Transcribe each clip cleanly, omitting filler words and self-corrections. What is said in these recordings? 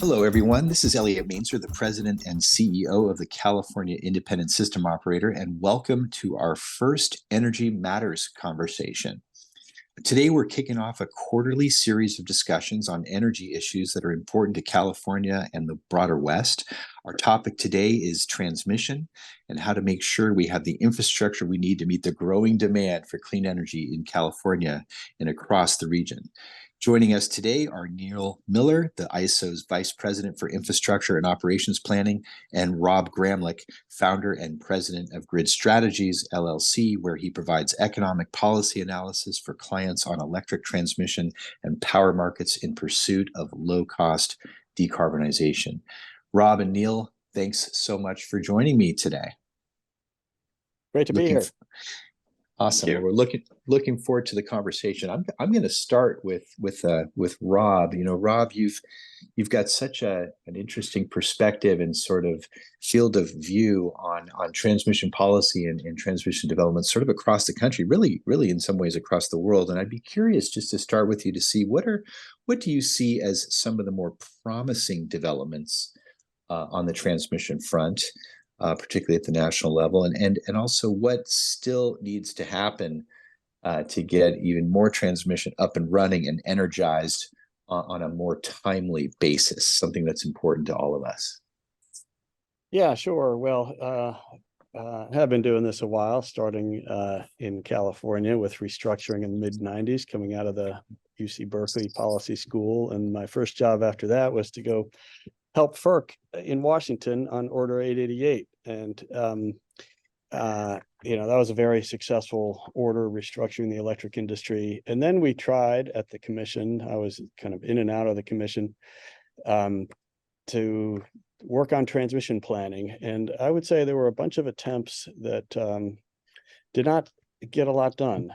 Hello, everyone. This is Elliot Mainzer, the President and CEO of the California Independent System Operator, and welcome to our first Energy Matters conversation. Today, we're kicking off a quarterly series of discussions on energy issues that are important to California and the broader West. Our topic today is transmission and how to make sure we have the infrastructure we need to meet the growing demand for clean energy in California and across the region. Joining us today are Neil Millar, the CAISO's Vice President for Infrastructure and Operations Planning, and Rob Gramlich, founder and president of Grid Strategies, LLC, where he provides economic policy analysis for clients on electric transmission and power markets in pursuit of low-cost decarbonization. Rob and Neil, thanks so much for joining me today. Great to be here. Awesome. Well, we're looking forward to the conversation. I'm going to start with Rob. You know, Rob, you've got such an interesting perspective and sort of field of view on transmission policy and transmission development, sort of across the country, really in some ways across the world. And I'd be curious just to start with you to see what do you see as some of the more promising developments on the transmission front, particularly at the national level, and also what still needs to happen to get even more transmission up and running and energized on a more timely basis, something that's important to all of us. Yeah, sure. Well, I have been doing this a while, starting in California with restructuring in the mid-90s, coming out of the UC Berkeley Policy School. And my first job after that was to go help FERC in Washington on Order 888. And, that was a very successul order restructuring the electric industry. And then we tried at the commission, I was kind of in and out of the commission, to work on transmission planning. And I would say there were a bunch of attempts that did not get a lot done,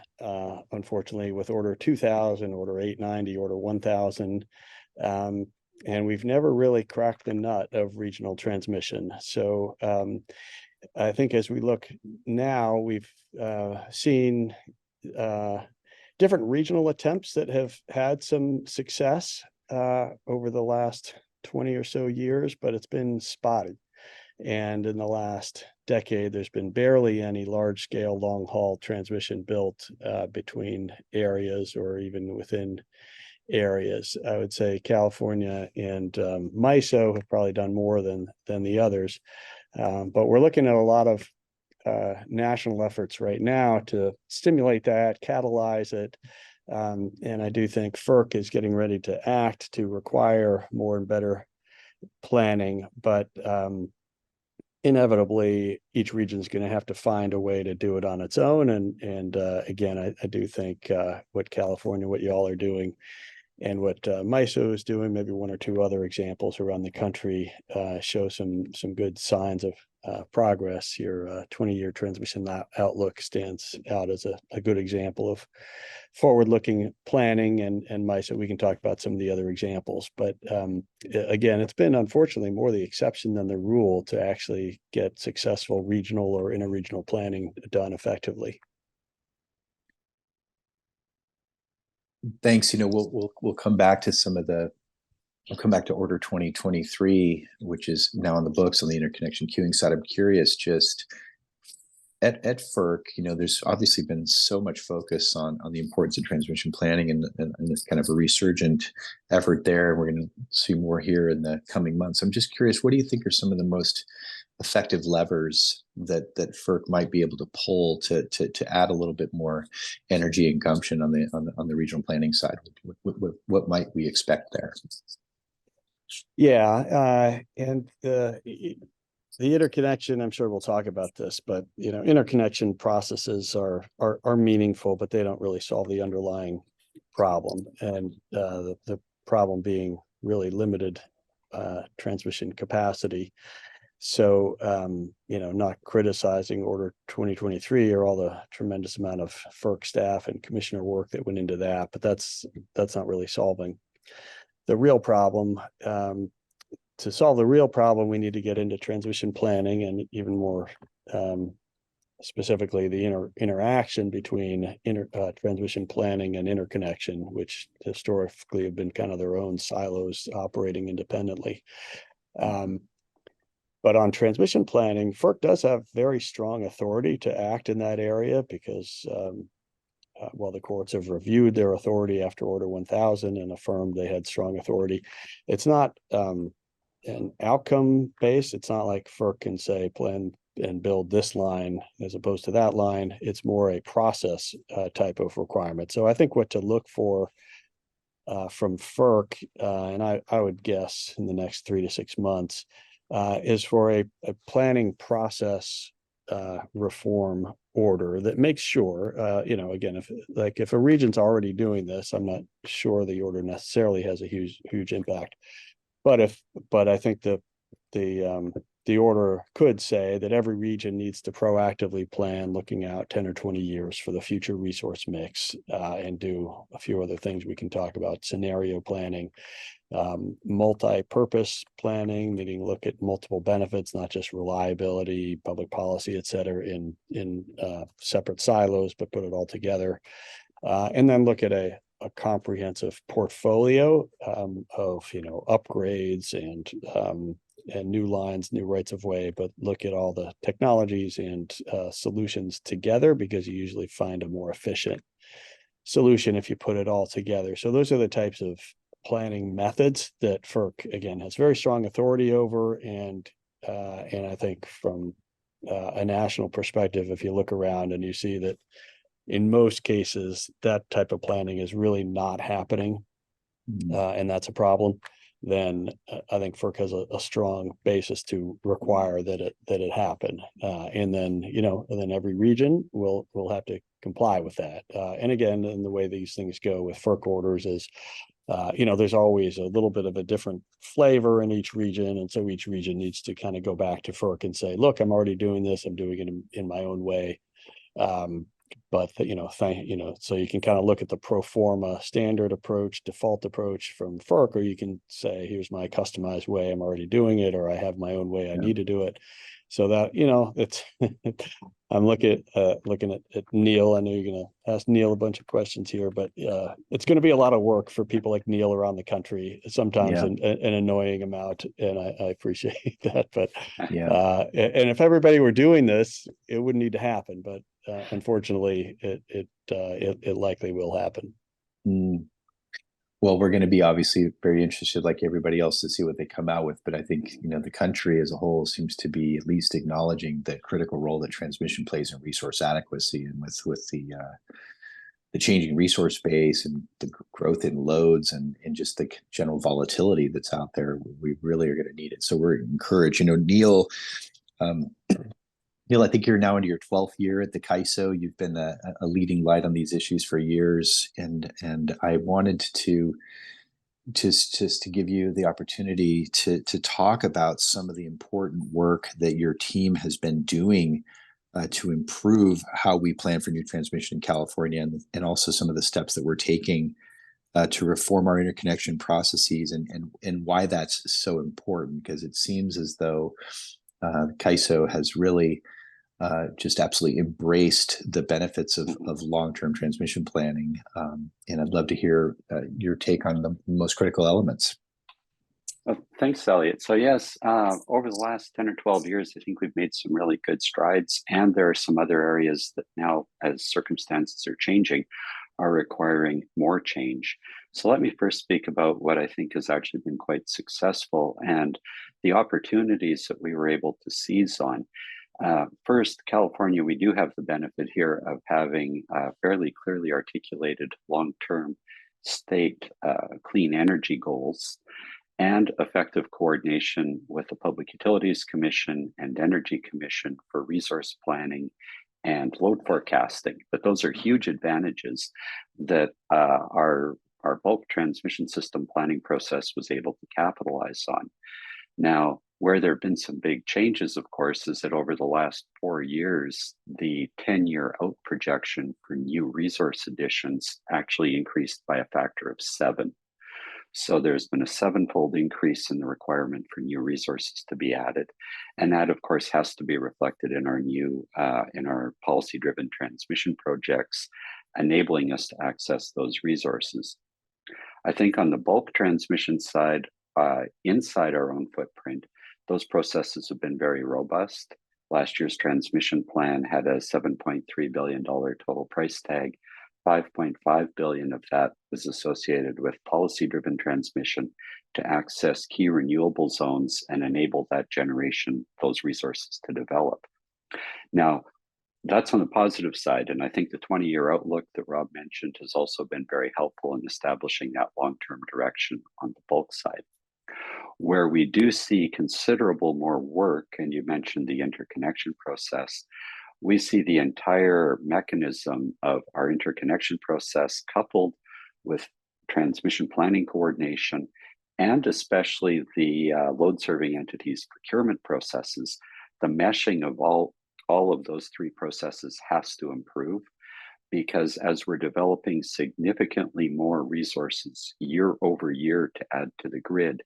unfortunately, with Order 2000, Order 890, Order 1000. And we've never really cracked the nut of regional transmission. So I think as we look now, we've seen different regional attempts that have had some success over the last 20 or so years, but it's been spotty. And in the last decade, there's been barely any large-scale long-haul transmission built between areas or even within areas. I would say California and MISO have probably done more than the others, but we're looking at a lot of national efforts right now to stimulate that, catalyze it, and I do think FERC is getting ready to act to require more and better planning, but inevitably each region is going to have to find a way to do it on its own. And again, I do think what y'all are doing, and what MISO is doing, maybe one or two other examples around the country, show some good signs of progress. Your 20-year transmission outlook stands out as a good example of forward-looking planning, and MISO, we can talk about some of the other examples. But again, it's been unfortunately more the exception than the rule to actually get successful regional or interregional planning done effectively. Thanks. You know, we'll come back to we'll come back to Order 2023, which is now on the books on the interconnection queuing side. I'm curious, just at FERC, there's obviously been so much focus on the importance of transmission planning and this kind of a resurgent effort there. We're going to see more here in the coming months. I'm just curious, what do you think are some of the most effective levers that FERC might be able to pull to add a little bit more energy and gumption on the regional planning side? What might we expect there? Yeah, and the interconnection, I'm sure we'll talk about this, but interconnection processes are meaningful, but they don't really solve the underlying problem, and the problem being really limited transmission capacity. So, not criticizing Order 2023 or all the tremendous amount of FERC staff and commissioner work that went into that, but that's not really solving the real problem. To solve the real problem, we need to get into transmission planning and even more specifically the interaction between transmission planning and interconnection, which historically have been kind of their own silos operating independently. But on transmission planning, FERC does have very strong authority to act in that area because while the courts have reviewed their authority after Order 1000 and affirmed they had strong authority, it's not an outcome based. It's not like FERC can say plan and build this line as opposed to that line. It's more a process type of requirement. So I think what to look for from FERC, and I would guess in the next 3 to 6 months, is for a planning process reform order that makes sure, again, if a region's already doing this, I'm not sure the order necessarily has a huge impact. But I think the order could say that every region needs to proactively plan looking out 10 or 20 years for the future resource mix, and do a few other things we can talk about: scenario planning, multi-purpose planning, meaning look at multiple benefits, not just reliability, public policy, et cetera, in separate silos, but put it all together. And then look at a comprehensive portfolio of upgrades and new lines, new rights of way, but look at all the technologies and solutions together, because you usually find a more efficient solution if you put it all together. So those are the types of planning methods that FERC, again, has very strong authority over. And I think from a national perspective, if you look around and you see that in most cases, that type of planning is really not happening, and that's a problem, then I think FERC has a strong basis to require that it happen. And then every region will have to comply with that. And again, and the way these things go with FERC orders is, there's always a little bit of a different flavor in each region. And so each region needs to kind of go back to FERC and say, look, I'm already doing this. I'm doing it in my own way. But so you can kind of look at the pro forma standard approach, default approach from FERC, or you can say, here's my customized way. I'm already doing it, or I have my own way. I need to do it. So that, it's, I'm looking at Neil. I know you're going to ask Neil a bunch of questions here, but it's going to be a lot of work for people like Neil around the country, sometimes an annoying amount. And I appreciate that. But and if everybody were doing this, it wouldn't need to happen. But unfortunately, it likely will happen. Well, we're going to be obviously very interested, like everybody else, to see what they come out with. But I think the country as a whole seems to be at least acknowledging the critical role that transmission plays in resource adequacy, and with the changing resource base and the growth in loads and just the general volatility that's out there. We really are going to need it. So we're encouraged. Neil, I think you're now into your 12th year at the CAISO. You've been a leading light on these issues for years, and I wanted to just to give you the opportunity to talk about some of the important work that your team has been doing to improve how we plan for new transmission in California, and also some of the steps that we're taking to reform our interconnection processes, and why that's so important, because it seems as though CAISO has really just absolutely embraced the benefits of long-term transmission planning. And I'd love to hear your take on the most critical elements. Thanks, Elliot. So yes, over the last 10 or 12 years, I think we've made some really good strides. And there are some other areas that now, as circumstances are changing, are requiring more change. So let me first speak about what I think has actually been quite successful and the opportunities that we were able to seize on. First, California, we do have the benefit here of having fairly clearly articulated long-term state clean energy goals and effective coordination with the Public Utilities Commission and Energy Commission for resource planning and load forecasting. But those are huge advantages that our bulk transmission system planning process was able to capitalize on. Now, where there have been some big changes, of course, is that over the last 4 years, the 10-year out projection for new resource additions actually increased by a factor of 7. So there's been a 7-fold increase in the requirement for new resources to be added. And that, of course, has to be reflected in our new, in our policy-driven transmission projects, enabling us to access those resources. I think on the bulk transmission side, inside our own footprint, those processes have been very robust. Last year's transmission plan had a $7.3 billion total price tag. 5.5 billion of that was associated with policy-driven transmission to access key renewable zones and enable that generation, those resources to develop. Now, that's on the positive side, and I think the 20-year outlook that Rob mentioned has also been very helpful in establishing that long-term direction on the bulk side. Where we do see considerable more work, and you mentioned the interconnection process, we see the entire mechanism of our interconnection process coupled with transmission planning coordination, and especially the load serving entities procurement processes. The meshing of all of those three processes has to improve, because as we're developing significantly more resources year over year to add to the grid,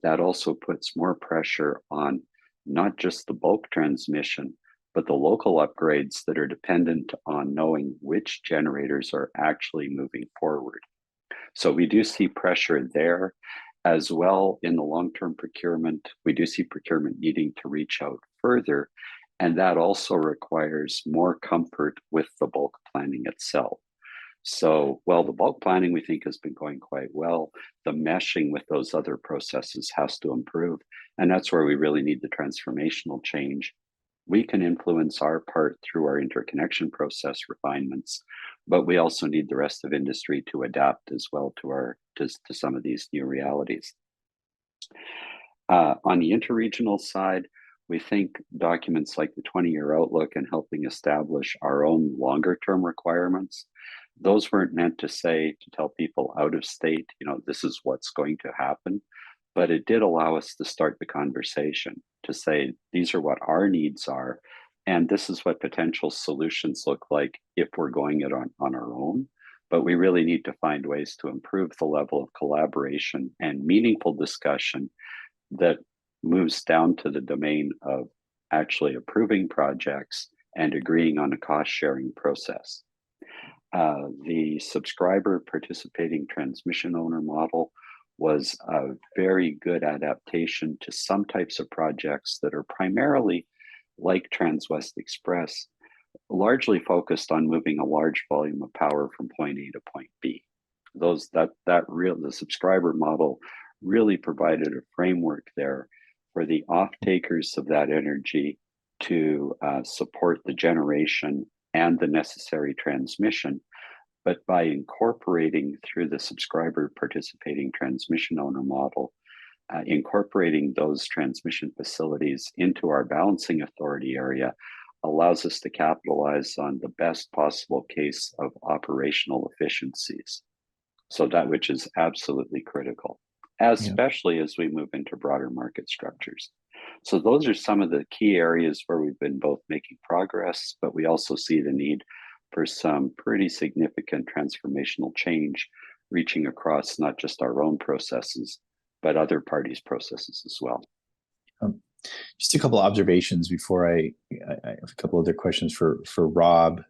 that also puts more pressure on not just the bulk transmission, but the local upgrades that are dependent on knowing which generators are actually moving forward. So we do see pressure there as well. In the long-term procurement, we do see procurement needing to reach out further, and that also requires more comfort with the bulk planning itself. So while the bulk planning we think has been going quite well, the meshing with those other processes has to improve, and that's where we really need the transformational change. We can influence our part through our interconnection process refinements, but we also need the rest of industry to adapt as well to some of these new realities. On the interregional side, we think documents like the 20-year outlook and helping establish our own longer-term requirements, those weren't meant to tell people out of state, this is what's going to happen, but it did allow us to start the conversation to say, these are what our needs are, and this is what potential solutions look like if we're going it on our own. But we really need to find ways to improve the level of collaboration and meaningful discussion that moves down to the domain of actually approving projects and agreeing on a cost-sharing process. The subscriber participating transmission owner model was a very good adaptation to some types of projects that are primarily like Transwest Express, largely focused on moving a large volume of power from point A to point B. The subscriber model really provided a framework there for the off-takers of that energy to support the generation and the necessary transmission. But by incorporating through the subscriber participating transmission owner model, incorporating those transmission facilities into our balancing authority area allows us to capitalize on the best possible case of operational efficiencies. So that which is absolutely critical, especially as we move into broader market structures. So those are some of the key areas where we've been both making progress, but we also see the need for some pretty significant transformational change, reaching across not just our own processes, but other parties' processes as well. Just a couple of observations before I have a couple other questions for Rob.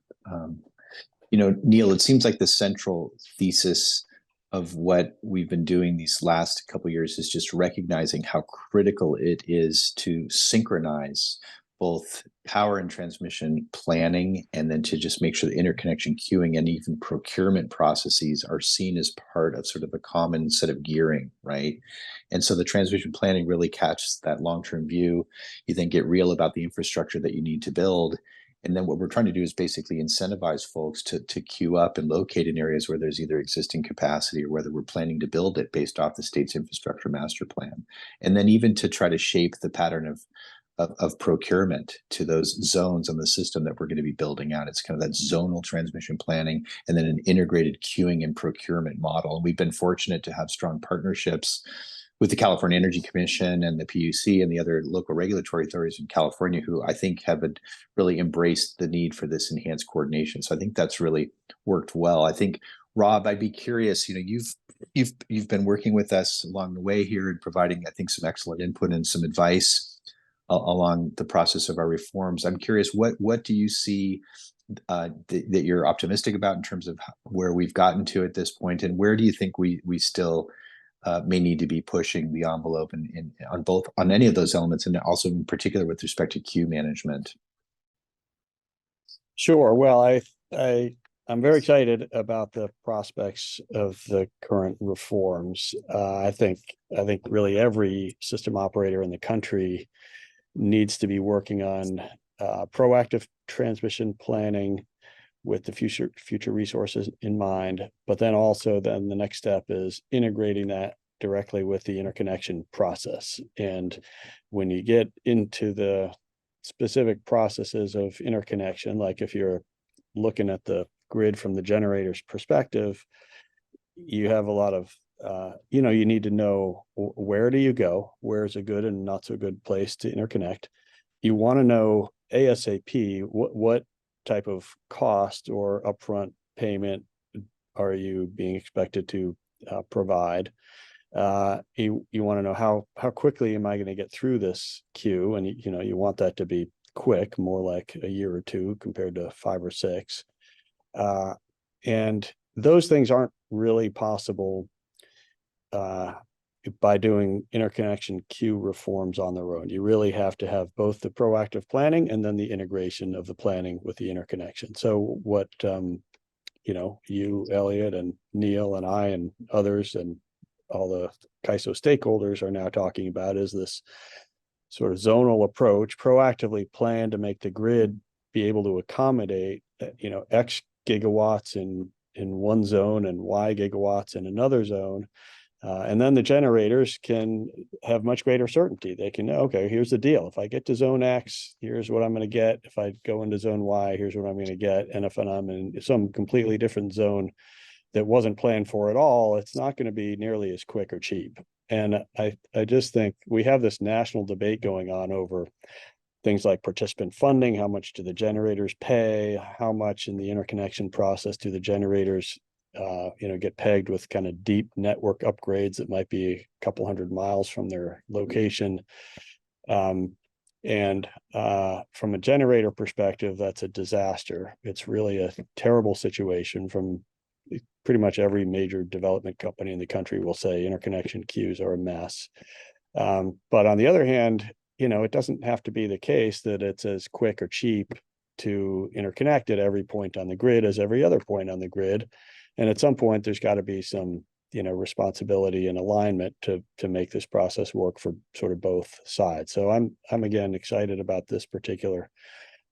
Neil, it seems like the central thesis of what we've been doing these last couple of years is just recognizing how critical it is to synchronize both power and transmission planning, and then to just make sure the interconnection queuing and even procurement processes are seen as part of sort of a common set of gearing, right? And so the transmission planning really catches that long-term view. You then get real about the infrastructure that you need to build. And then what we're trying to do is basically incentivize folks to queue up and locate in areas where there's either existing capacity or whether we're planning to build it based off the state's infrastructure master plan. And then even to try to shape the pattern of procurement to those zones on the system that we're going to be building out. It's kind of that zonal transmission planning and then an integrated queuing and procurement model. And we've been fortunate to have strong partnerships with the California Energy Commission and the PUC and the other local regulatory authorities in California, who I think have really embraced the need for this enhanced coordination. So I think that's really worked well. I think, Rob, I'd be curious, you've You've been working with us along the way here and providing, I think, some excellent input and some advice along the process of our reforms. I'm curious, what do you see that you're optimistic about in terms of where we've gotten to at this point, and where do you think we still may need to be pushing the envelope on any of those elements, and also in particular with respect to queue management? Sure. Well, I'm very excited about the prospects of the current reforms. I think really every system operator in the country needs to be working on proactive transmission planning with the future resources in mind. But then also the next step is integrating that directly with the interconnection process. And when you get into the specific processes of interconnection, like if you're looking at the grid from the generator's perspective, you have a lot of you need to know where do you go, where's a good and not so good place to interconnect. You want to know ASAP what type of cost or upfront payment are you being expected to provide. You want to know how quickly am I going to get through this queue, and you want that to be quick, more like a year or two compared to 5 or 6. And those things aren't really possible by doing interconnection queue reforms on their own. You really have to have both the proactive planning and then the integration of the planning with the interconnection. So what you, Elliot, and Neil, and I, and others, and all the CAISO stakeholders are now talking about is this sort of zonal approach, proactively plan to make the grid be able to accommodate X gigawatts in one zone and Y gigawatts in another zone. And then the generators can have much greater certainty. They can know, okay, here's the deal. If I get to zone X, here's what I'm going to get. If I go into zone Y, here's what I'm going to get. And if I'm in some completely different zone that wasn't planned for at all, it's not going to be nearly as quick or cheap. And I just think we have this national debate going on over things like participant funding. How much do the generators pay? How much in the interconnection process do the generators get pegged with kind of deep network upgrades that might be a couple 100 miles from their location? And from a generator perspective, that's a disaster. It's really a terrible situation. From pretty much every major development company in the country will say interconnection queues are a mess. But on the other hand, it doesn't have to be the case that it's as quick or cheap to interconnect at every point on the grid as every other point on the grid. And at some point, there's got to be some, responsibility and alignment to make this process work for sort of both sides. So I'm again excited about this particular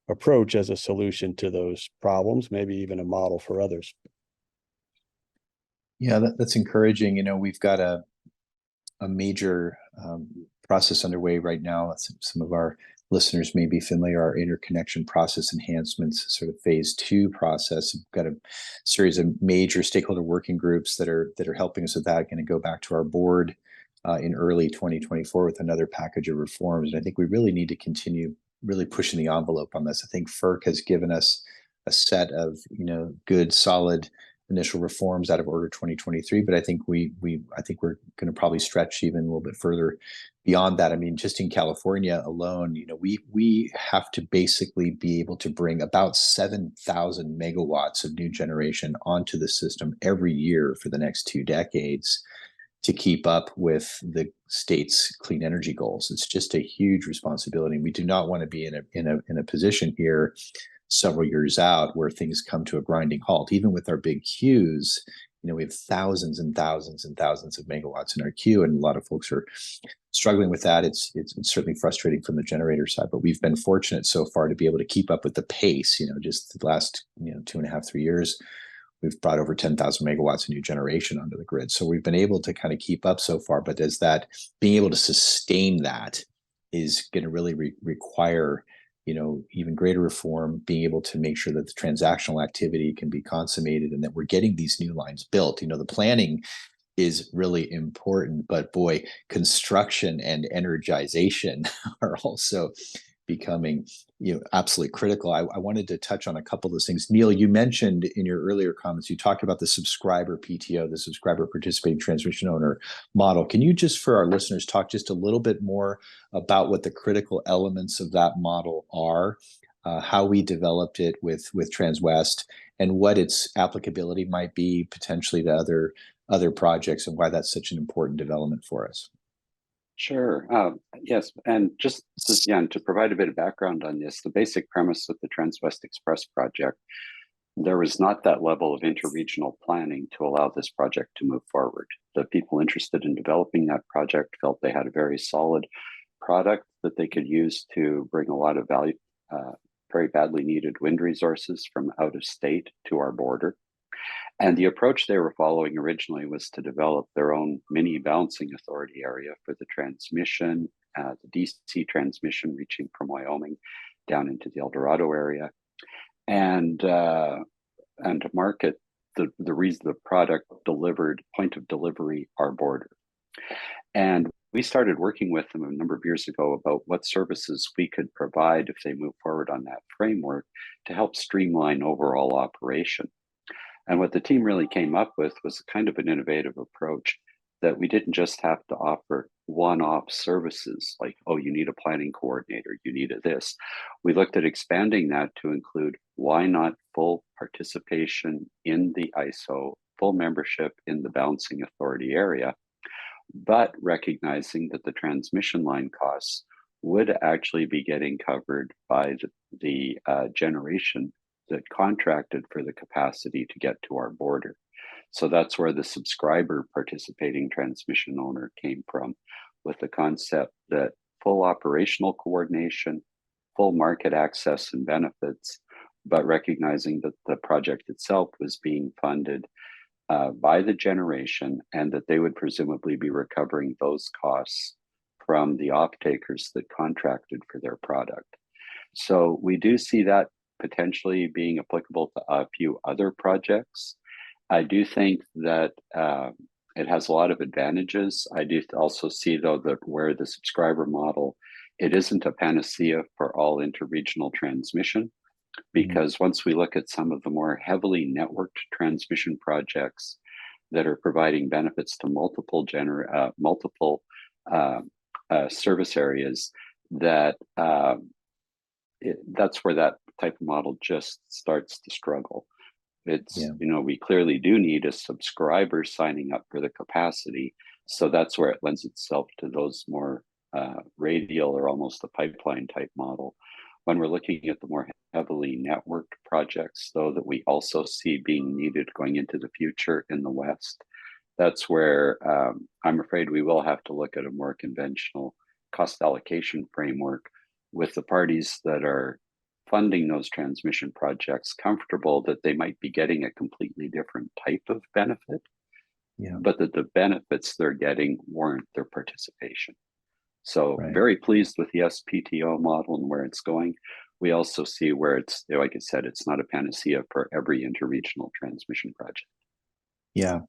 approach as a solution to those problems, maybe even a model for others. Yeah, that's encouraging. We've got a major process underway right now. Some of our listeners may be familiar, our interconnection process enhancements, sort of phase 2 process. We've got a series of major stakeholder working groups that are helping us with that. Going to go back to our board in early 2024 with another package of reforms. And I think we really need to continue really pushing the envelope on this. I think FERC has given us a set of good, solid initial reforms out of Order 2023, but I think we're going to probably stretch even a little bit further beyond that. I mean, just in California alone, we have to basically be able to bring about 7,000 megawatts of new generation onto the system every year for the next 2 decades to keep up with the state's clean energy goals. It's just a huge responsibility. We do not want to be in a position here several years out where things come to a grinding halt. Even with our big queues, we have thousands and thousands and thousands of megawatts in our queue, and a lot of folks are struggling with that. It's certainly frustrating from the generator side, but we've been fortunate so far to be able to keep up with the pace. Just the last 2.5, 3 years, we've brought over 10,000 megawatts of new generation onto the grid. So we've been able to kind of keep up so far, but as that being able to sustain that is going to really require even greater reform, being able to make sure that the transactional activity can be consummated and that we're getting these new lines built. The planning is really important, but boy, construction and energization are also becoming, absolutely critical. I wanted to touch on a couple of those things. Neil, you mentioned in your earlier comments, you talked about the subscriber PTO, the subscriber participating transmission owner model. Can you just, for our listeners, talk just a little bit more about what the critical elements of that model are, how we developed it with Transwest, and what its applicability might be potentially to other projects, and why that's such an important development for us? Sure. Yes, and just to provide a bit of background on this, the basic premise of the Transwest Express project, there was not that level of interregional planning to allow this project to move forward. The people interested in developing that project felt they had a very solid product that they could use to bring a lot of value, very badly needed wind resources from out of state to our border. And the approach they were following originally was to develop their own mini balancing authority area for the transmission, the DC transmission reaching from Wyoming down into the El Dorado area, and to market the product delivered point of delivery our border. And we started working with them a number of years ago about what services we could provide if they move forward on that framework to help streamline overall operation. And what the team really came up with was kind of an innovative approach that we didn't just have to offer one-off services like, oh, you need a planning coordinator, you need this. We looked at expanding that to include, why not full participation in the CAISO, full membership in the balancing authority area, but recognizing that the transmission line costs would actually be getting covered by the generation that contracted for the capacity to get to our border. So that's where the subscriber participating transmission owner came from, with the concept that full operational coordination, full market access and benefits, but recognizing that the project itself was being funded by the generation, and that they would presumably be recovering those costs from the off-takers that contracted for their product. So we do see that potentially being applicable to a few other projects. I do think that it has a lot of advantages. I do also see, though, that where the subscriber model, it isn't a panacea for all interregional transmission, because once we look at some of the more heavily networked transmission projects that are providing benefits to multiple service areas, that's where that type of model just starts to struggle. We clearly do need a subscriber signing up for the capacity. So that's where it lends itself to those more radial or almost a pipeline type model. When we're looking at the more heavily networked projects, though, that we also see being needed going into the future in the West, that's where I'm afraid we will have to look at a more conventional cost allocation framework, with the parties that are funding those transmission projects comfortable that they might be getting a completely different type of benefit, but that the benefits they're getting warrant their participation. So very pleased with the SPTO model and where it's going. We also see where it's, like I said, it's not a panacea for every interregional transmission project. Yeah.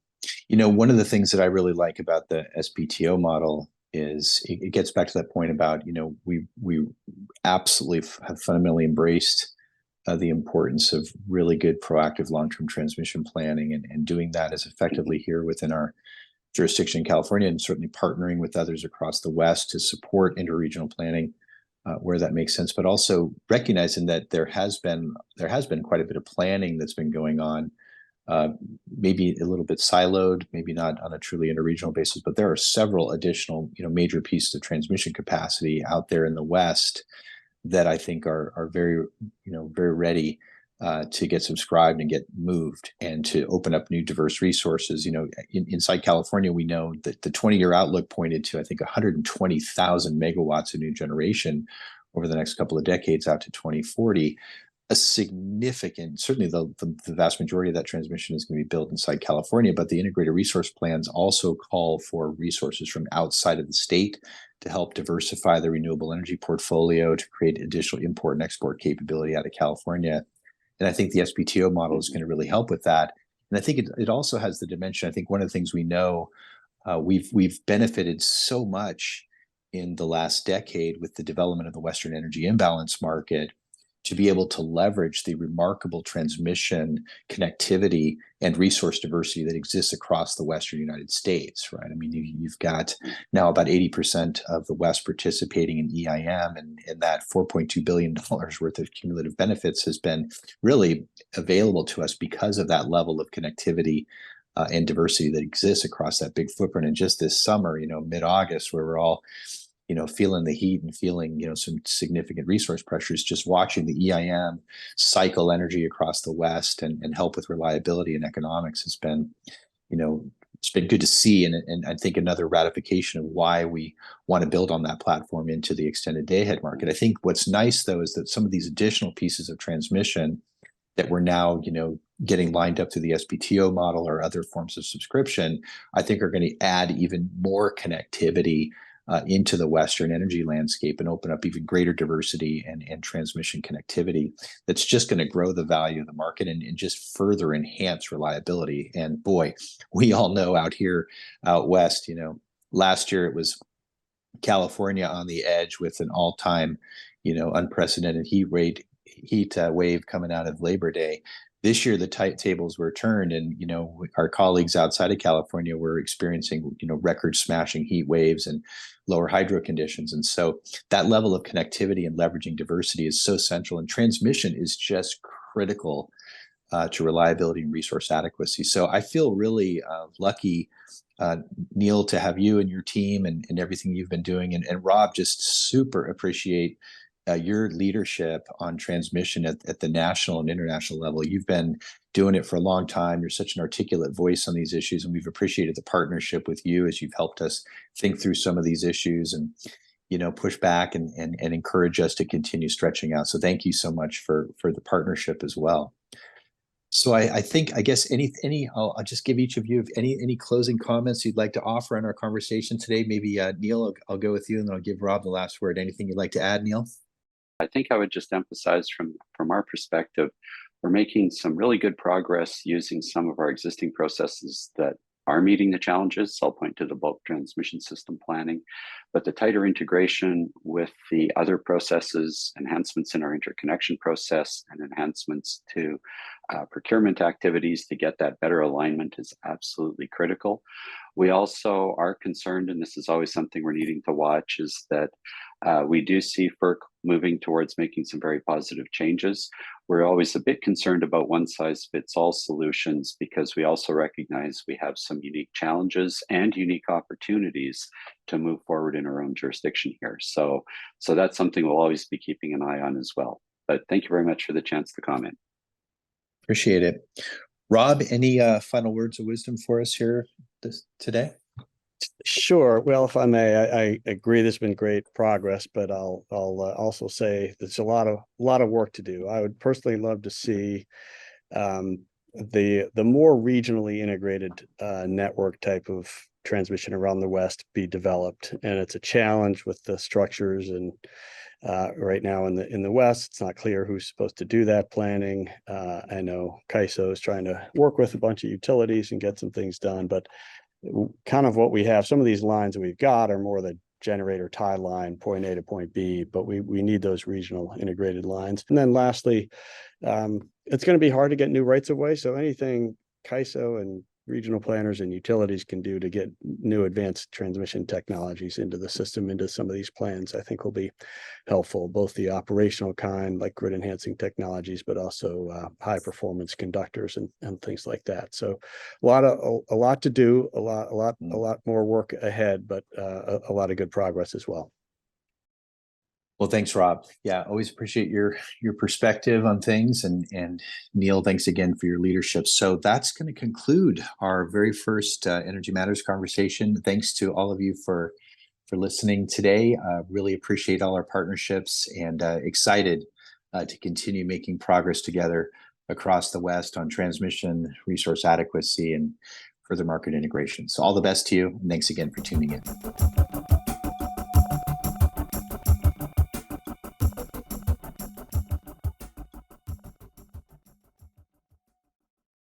One of the things that I really like about the SPTO model is it gets back to that point about, we absolutely have fundamentally embraced the importance of really good proactive long-term transmission planning, and doing that as effectively here within our jurisdiction in California, and certainly partnering with others across the West to support interregional planning where that makes sense, but also recognizing that there has been quite a bit of planning that's been going on, maybe a little bit siloed, maybe not on a truly interregional basis, but there are several additional, major pieces of transmission capacity out there in the West that I think are very, very ready to get subscribed and get moved, and to open up new diverse resources. Inside California, we know that the 20-year outlook pointed to, I think, 120,000 megawatts of new generation over the next couple of decades out to 2040. A significant, certainly the vast majority of that transmission is going to be built inside California, but the integrated resource plans also call for resources from outside of the state to help diversify the renewable energy portfolio, to create additional import and export capability out of California. And I think the SPTO model is going to really help with that. And I think it also has the dimension. I think one of the things we know, we've benefited so much in the last decade with the development of the Western energy imbalance market to be able to leverage the remarkable transmission connectivity and resource diversity that exists across the Western United States, right? I mean, you've got now about 80% of the West participating in EIM, and that $4.2 billion worth of cumulative benefits has been really available to us because of that level of connectivity and diversity that exists across that big footprint. And just this summer, mid-August, where we're all feeling the heat and feeling, some significant resource pressures, just watching the EIM cycle energy across the West and help with reliability and economics has been, it's been good to see. And I think another ratification of why we want to build on that platform into the extended day ahead market. I think what's nice, though, is that some of these additional pieces of transmission that we're now, getting lined up through the SPTO model or other forms of subscription, I think are going to add even more connectivity into the Western energy landscape and open up even greater diversity and transmission connectivity that's just going to grow the value of the market and just further enhance reliability. And boy, we all know out here out West, last year it was California on the edge with an all-time, unprecedented heat wave coming out of Labor Day. This year, the tables were turned, and our colleagues outside of California were experiencing record-smashing heat waves and lower hydro conditions. And so that level of connectivity and leveraging diversity is so central, and transmission is just critical to reliability and resource adequacy. So I feel really lucky, Neil, to have you and your team and everything you've been doing, and Rob, just super appreciate your leadership on transmission at the national and international level. You've been doing it for a long time. You're such an articulate voice on these issues, and we've appreciated the partnership with you as you've helped us think through some of these issues and push back and encourage us to continue stretching out. So thank you so much for the partnership as well. So I guess I'll just give each of you any closing comments you'd like to offer on our conversation today. Maybe Neil, I'll go with you, and then I'll give Rob the last word. Anything you'd like to add, Neil? I think I would just emphasize from our perspective, we're making some really good progress using some of our existing processes that are meeting the challenges. I'll point to the bulk transmission system planning, but the tighter integration with the other processes, enhancements in our interconnection process, and enhancements to procurement activities to get that better alignment is absolutely critical. We also are concerned, and this is always something we're needing to watch, is that we do see FERC moving towards making some very positive changes. We're always a bit concerned about one-size-fits-all solutions because we also recognize we have some unique challenges and unique opportunities to move forward in our own jurisdiction here. So that's something we'll always be keeping an eye on as well. But thank you very much for the chance to comment. Appreciate it. Rob, any final words of wisdom for us here today? Sure. Well, if I may, I agree there's been great progress, but I'll also say there's a lot of work to do. I would personally love to see the more regionally integrated network type of transmission around the West be developed, and it's a challenge with the structures. And right now in the West, it's not clear who's supposed to do that planning. I know CAISO is trying to work with a bunch of utilities and get some things done, but kind of what we have, some of these lines that we've got are more the generator tie line, point A to point B, but we need those regional integrated lines. And then lastly, it's going to be hard to get new rights of way. So anything CAISO and regional planners and utilities can do to get new advanced transmission technologies into the system, into some of these plans, I think will be helpful, both the operational kind, like grid enhancing technologies, but also high performance conductors and things like that. So a lot to do, a lot more work ahead, but a lot of good progress as well. Well, thanks, Rob. Yeah, always appreciate your perspective on things, and Neil, thanks again for your leadership. So that's going to conclude our very first Energy Matters conversation. Thanks to all of you for listening today. Really appreciate all our partnerships, and excited to continue making progress together across the West on transmission, resource adequacy, and further market integration. So all the best to you, and thanks again for tuning in.